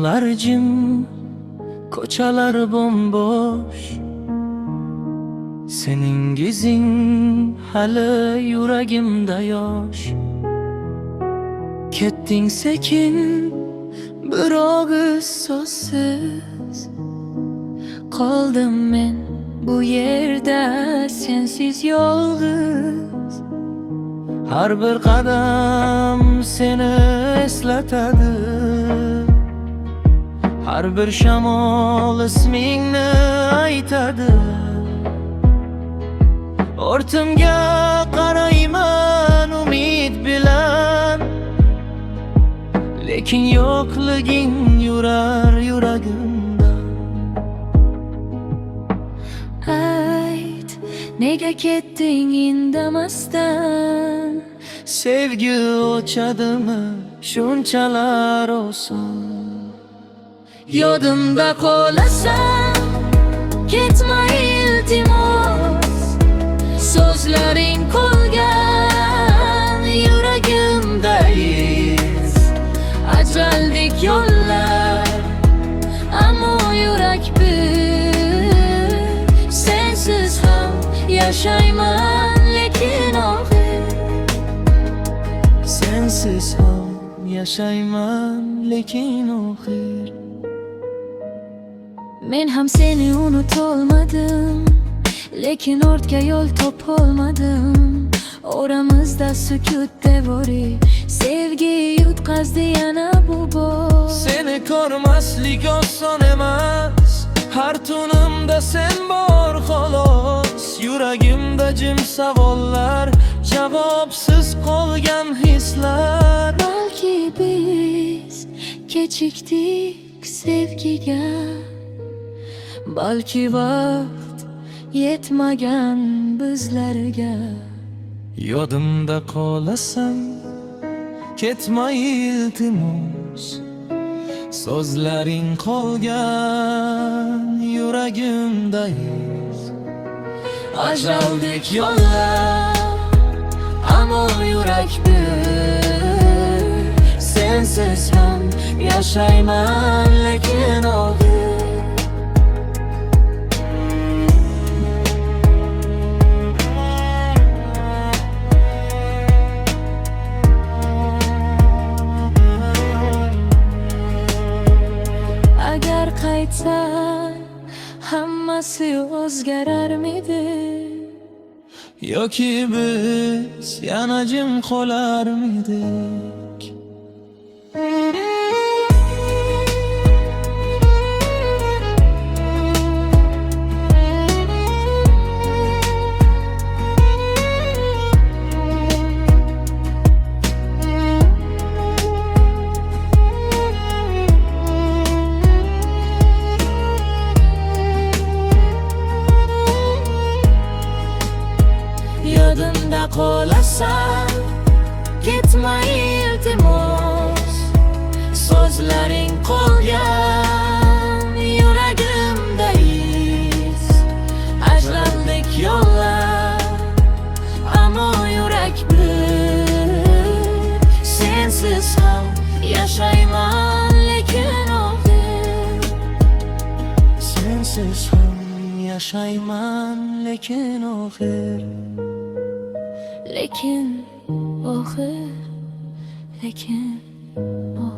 Akşamlar cim, koçalar bomboş. Senin gizin hali yüreğimde yoş. Kettin sekin, bir ağız sözsüz. Kaldım ben bu yerde sensiz yalnız. Her bir kadam seni eslatadi. Her bir shamol ismingni aytadi. Ortimga qarayman umid bilan, lekin yo'qliging yurar yuragimda. Ayt, nega ketding indamasdan? Sevgi o'chadimi shunchalar oson? Yodimda qolasan, ketma iltimos. So'zlaring qolgan yuragimda iz. Ajaldek yo'llar, ammo yurak bir. Sensiz ham yashayman, lekin oxir. Sensiz ham yashayman, lekin oxir. Men ham seni unutolmadim, lekin ortga yo'l topolmadim. Oramizda sukut devori, sevgi yutqazdi yana bu bor. Seni ko'rmaslik oson emas, har tunimda sen bor xolos. Yuragimda jim savollar, javobsiz qolgan hislar. Balki biz kechikdik sevgiga, balki vaqt yetmagan bizlarga. Yodimda qolasan, ketma iltimos. So'zlaring qolgan yuragimda iz. Ajaldek yo'llar, ammo yurak bir. Sensiz ham yashayman, lekin oxir. Agar qaytsan, hammasi o'zgararmidi? Yoki biz yana jim qolarmidik? Yodimda qolasan, ketma iltimos. So'zlaring qolgan yuragimda iz. Ajraldik yo'llar, ammo yurak bir. Sensiz ham yashayman, lekin oxir. Sensiz ham yashayman, lekin oxir. Lekin oxir, lekin oxir.